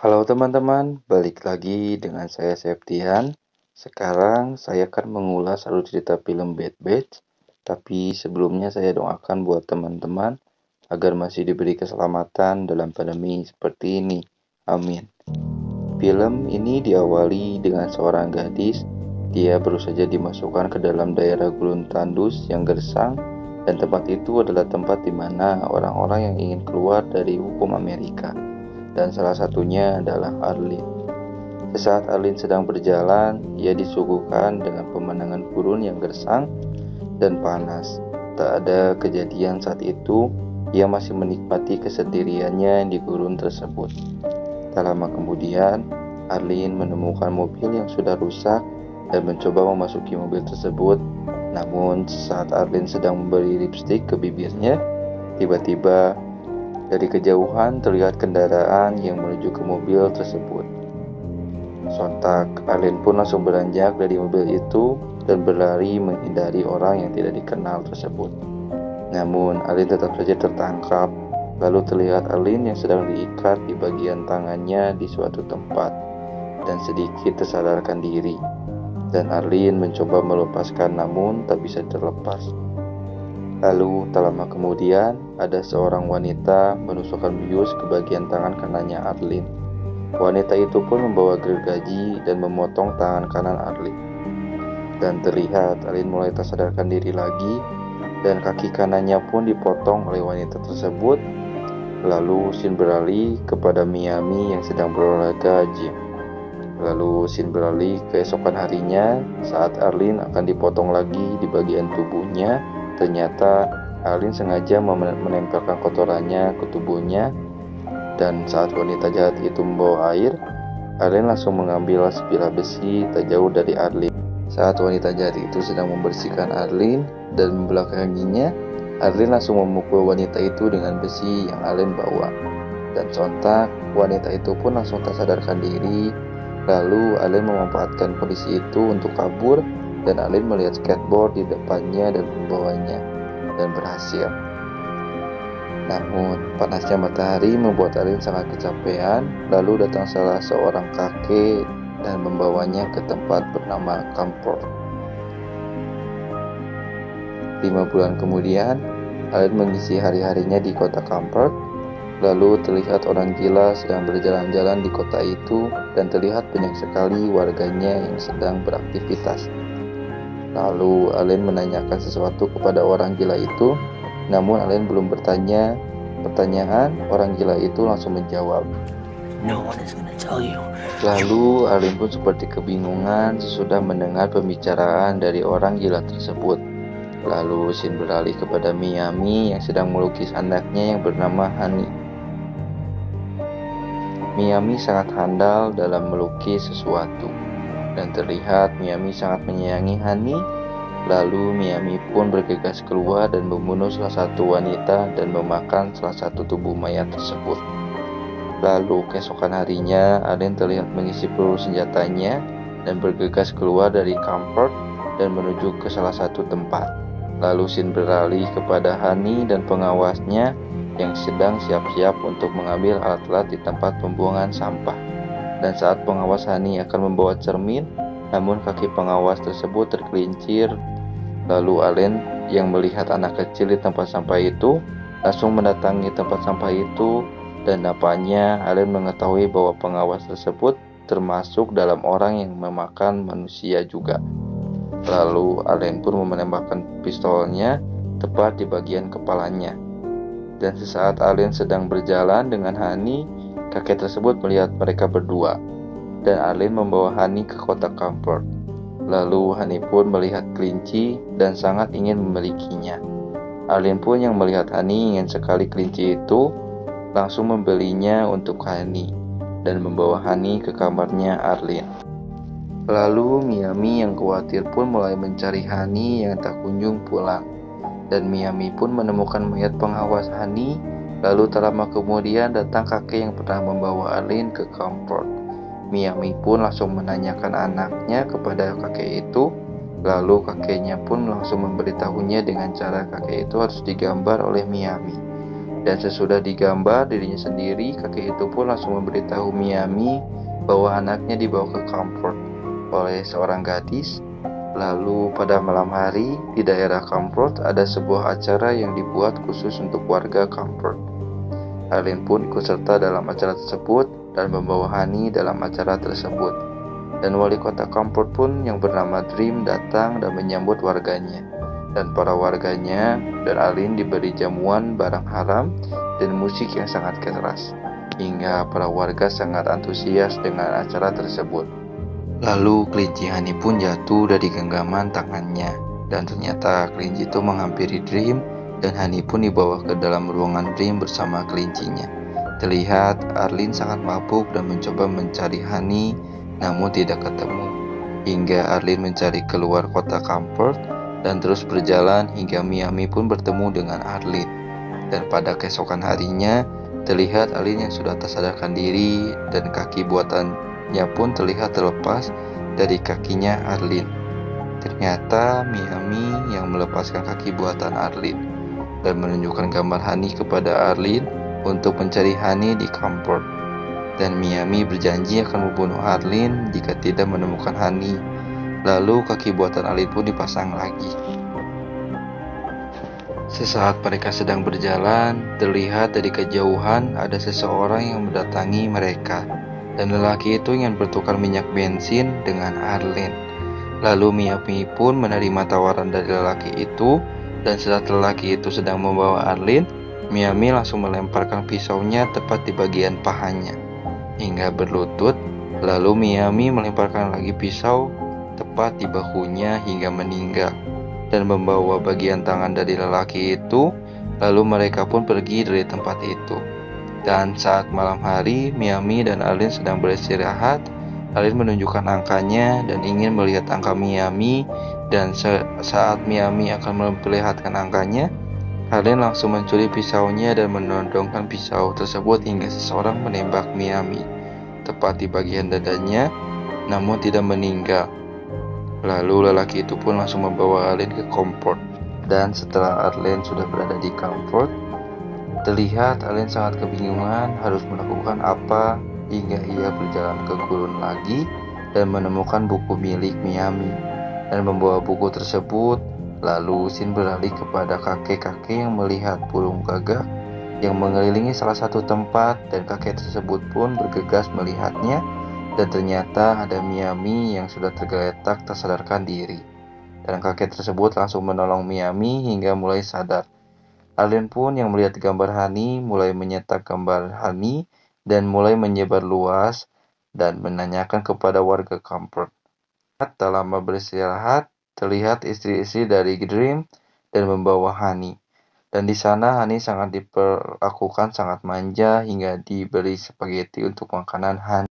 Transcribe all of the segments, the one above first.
Halo teman-teman, balik lagi dengan saya Septian. Sekarang saya akan mengulas alur cerita film Bad Batch. Tapi sebelumnya saya doakan buat teman-teman agar masih diberi keselamatan dalam pandemi seperti ini. Amin. Film ini diawali dengan seorang gadis. Dia baru saja dimasukkan ke dalam daerah Gurun Tandus yang gersang, dan tempat itu adalah tempat di mana orang-orang yang ingin keluar dari hukum Amerika, dan salah satunya adalah Arlene. Sesaat Arlene sedang berjalan, ia disuguhkan dengan pemandangan gurun yang gersang dan panas. Tak ada kejadian saat itu, ia masih menikmati kesendiriannya di gurun tersebut. Tak lama kemudian, Arlene menemukan mobil yang sudah rusak dan mencoba memasuki mobil tersebut. Namun, saat Arlene sedang memberi lipstik ke bibirnya, tiba-tiba dari kejauhan terlihat kendaraan yang menuju ke mobil tersebut. Sontak, Arlene pun langsung beranjak dari mobil itu dan berlari menghindari orang yang tidak dikenal tersebut. Namun, Arlene tetap saja tertangkap. Lalu terlihat Arlene yang sedang diikat di bagian tangannya di suatu tempat dan sedikit tersadarkan diri. Dan Arlene mencoba melepaskan namun tak bisa terlepas. Lalu, tak lama kemudian, ada seorang wanita menusukkan bius ke bagian tangan kanannya Arlene. Wanita itu pun membawa gergaji dan memotong tangan kanan Arlene. Dan terlihat Arlene mulai tersadarkan diri lagi, dan kaki kanannya pun dipotong oleh wanita tersebut. Lalu scene beralih kepada Miami yang sedang berolahraga gym. Lalu scene beralih keesokan harinya saat Arlene akan dipotong lagi di bagian tubuhnya. Ternyata Arlene sengaja menempelkan kotorannya ke tubuhnya, dan saat wanita jahat itu membawa air, Arlene langsung mengambil sebilah besi tak jauh dari Arlene. Saat wanita jahat itu sedang membersihkan Arlene dan membelakanginya, Arlene langsung memukul wanita itu dengan besi yang Arlene bawa. Dan sontak, wanita itu pun langsung tak sadarkan diri. Lalu Arlene memanfaatkan kondisi itu untuk kabur, dan Arlene melihat skateboard di depannya dan membawanya, dan berhasil. Namun, panasnya matahari membuat Arlene sangat kecapean. Lalu datang salah seorang kakek dan membawanya ke tempat bernama Comfort. 5 bulan kemudian, Arlene mengisi hari-harinya di kota Comfort. Lalu terlihat orang gila sedang berjalan-jalan di kota itu, dan terlihat banyak sekali warganya yang sedang beraktivitas. Lalu Arlene menanyakan sesuatu kepada orang gila itu, namun Arlene belum bertanya pertanyaan, orang gila itu langsung menjawab. No one is gonna tell you. Lalu Arlene pun seperti kebingungan sesudah mendengar pembicaraan dari orang gila tersebut. Lalu scene beralih kepada Miami yang sedang melukis anaknya yang bernama Hani. Miami sangat handal dalam melukis sesuatu, dan terlihat Miami sangat menyayangi Hani. Lalu Miami pun bergegas keluar dan membunuh salah satu wanita dan memakan salah satu tubuh mayat tersebut. Lalu keesokan harinya, Arlene terlihat mengisi peluru senjatanya dan bergegas keluar dari Comfort dan menuju ke salah satu tempat. Lalu scene beralih kepada Hani dan pengawasnya yang sedang siap-siap untuk mengambil alat-alat di tempat pembuangan sampah. Dan saat pengawas Hani akan membawa cermin, namun kaki pengawas tersebut tergelincir. Lalu Arlene yang melihat anak kecil di tempat sampah itu langsung mendatangi tempat sampah itu, dan nampaknya Arlene mengetahui bahwa pengawas tersebut termasuk dalam orang yang memakan manusia juga. Lalu Arlene pun menembakkan pistolnya tepat di bagian kepalanya. Dan sesaat Arlene sedang berjalan dengan Hani, kakek tersebut melihat mereka berdua, dan Arlene membawa Hani ke kota Comfort. Lalu Hani pun melihat kelinci dan sangat ingin memilikinya. Arlene pun yang melihat Hani ingin sekali kelinci itu, langsung membelinya untuk Hani dan membawa Hani ke kamarnya Arlene. Lalu Miami yang khawatir pun mulai mencari Hani yang tak kunjung pulang. Dan Miami pun menemukan mayat pengawas Hani. Lalu tak lama kemudian datang kakek yang pernah membawa Arlene ke Comfort. Miami pun langsung menanyakan anaknya kepada kakek itu. Lalu kakeknya pun langsung memberitahunya dengan cara kakek itu harus digambar oleh Miami. Dan sesudah digambar dirinya sendiri, kakek itu pun langsung memberitahu Miami bahwa anaknya dibawa ke Comfort oleh seorang gadis. Lalu pada malam hari di daerah Comfort ada sebuah acara yang dibuat khusus untuk warga Comfort. Arlene pun ikut serta dalam acara tersebut dan membawa Honey dalam acara tersebut. Dan wali kota Comfort pun yang bernama Dream datang dan menyambut warganya. Dan para warganya dan Arlene diberi jamuan barang haram dan musik yang sangat keras, hingga para warga sangat antusias dengan acara tersebut. Lalu kelinci Honey pun jatuh dari genggaman tangannya, dan ternyata kelinci itu menghampiri Dream, dan Honey pun dibawa ke dalam ruangan Dream bersama kelincinya. Terlihat Arlene sangat mabuk dan mencoba mencari Honey, namun tidak ketemu, hingga Arlene mencari keluar kota Comfort dan terus berjalan hingga Miami pun bertemu dengan Arlene. Dan pada keesokan harinya, terlihat Arlene yang sudah tak sadarkan diri dan kaki buatannya pun terlihat terlepas dari kakinya Arlene. Ternyata Miami yang melepaskan kaki buatan Arlene dan menunjukkan gambar Honey kepada Arlene untuk mencari Honey di Comfort. Dan Miami berjanji akan membunuh Arlene jika tidak menemukan Honey. Lalu kaki buatan Arlene pun dipasang lagi. Sesaat mereka sedang berjalan, terlihat dari kejauhan ada seseorang yang mendatangi mereka. Dan lelaki itu ingin bertukar minyak bensin dengan Arlene. Lalu Miami pun menerima tawaran dari lelaki itu, dan saat lelaki itu sedang membawa Arlene, Miami langsung melemparkan pisaunya tepat di bagian pahanya hingga berlutut. Lalu Miami melemparkan lagi pisau tepat di bahunya hingga meninggal, dan membawa bagian tangan dari lelaki itu. Lalu mereka pun pergi dari tempat itu. Dan saat malam hari, Miami dan Arlene sedang beristirahat. Arlene menunjukkan angkanya dan ingin melihat angka Miami, dan saat Miami akan memperlihatkan angkanya, Arlene langsung mencuri pisaunya dan menodongkan pisau tersebut hingga seseorang menembak Miami tepat di bagian dadanya, namun tidak meninggal. Lalu lelaki itu pun langsung membawa Arlene ke Comfort. Dan setelah Arlene sudah berada di Comfort, terlihat Arlene sangat kebingungan harus melakukan apa, hingga ia berjalan ke gurun lagi dan menemukan buku milik Miami dan membawa buku tersebut. Lalu scene beralih kepada kakek-kakek yang melihat burung gagak yang mengelilingi salah satu tempat, dan kakek tersebut pun bergegas melihatnya. Dan ternyata ada Miami yang sudah tergeletak tak sadarkan diri. Dan kakek tersebut langsung menolong Miami hingga mulai sadar. Arlene pun yang melihat gambar Honey mulai menyetak gambar Honey dan mulai menyebar luas dan menanyakan kepada warga Comfort. Tak lama beristirahat, terlihat istri-istri dari Dream dan membawa Honey. Dan di sana Honey sangat diperlakukan sangat manja hingga diberi spaghetti untuk makanan Honey.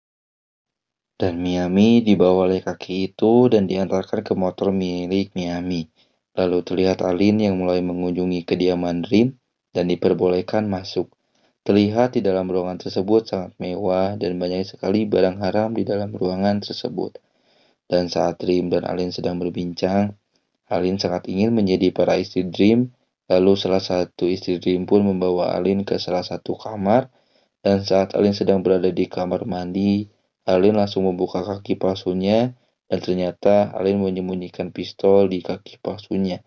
Dan Miami dibawa oleh kaki itu dan diantarkan ke motor milik Miami. Lalu terlihat Arlene yang mulai mengunjungi kediaman Dream dan diperbolehkan masuk. Terlihat di dalam ruangan tersebut sangat mewah dan banyak sekali barang haram di dalam ruangan tersebut. Dan saat Dream dan Arlene sedang berbincang, Arlene sangat ingin menjadi para istri Dream. Lalu salah satu istri Dream pun membawa Arlene ke salah satu kamar. Dan saat Arlene sedang berada di kamar mandi, Arlene langsung membuka kaki palsunya, dan ternyata Arlene menyembunyikan pistol di kaki palsunya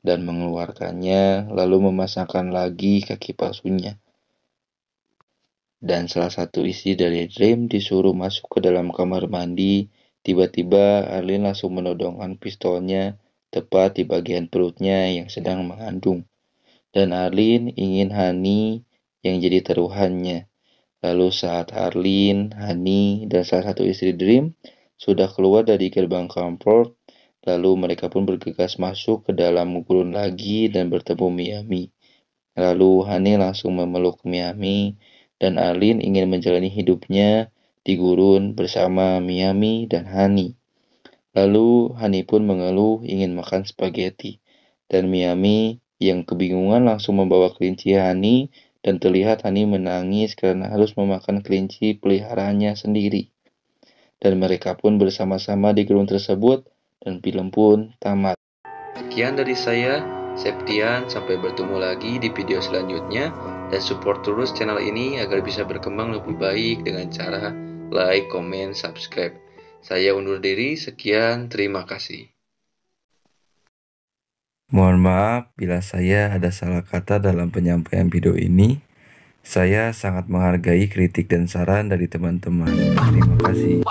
dan mengeluarkannya, lalu memasangkan lagi kaki palsunya. Dan salah satu istri dari Dream disuruh masuk ke dalam kamar mandi. Tiba-tiba Arlene langsung menodongkan pistolnya tepat di bagian perutnya yang sedang mengandung. Dan Arlene ingin Honey yang jadi taruhannya. Lalu saat Arlene, Honey, dan salah satu istri Dream sudah keluar dari gerbang Comfort, lalu mereka pun bergegas masuk ke dalam gurun lagi dan bertemu Miami. Lalu Honey langsung memeluk Miami, dan Arlene ingin menjalani hidupnya di gurun bersama Miami dan Honey. Lalu Honey pun mengeluh ingin makan spaghetti, dan Miami yang kebingungan langsung membawa kelinci Honey. Dan terlihat Honey menangis karena harus memakan kelinci peliharaannya sendiri. Dan mereka pun bersama-sama di gurun tersebut, dan film pun tamat. Sekian dari saya, Septian. Sampai bertemu lagi di video selanjutnya. dan support terus channel ini agar bisa berkembang lebih baik dengan cara like, comment, subscribe. Saya undur diri, sekian, terima kasih. Mohon maaf bila saya ada salah kata dalam penyampaian video ini. Saya sangat menghargai kritik dan saran dari teman-teman. Terima kasih.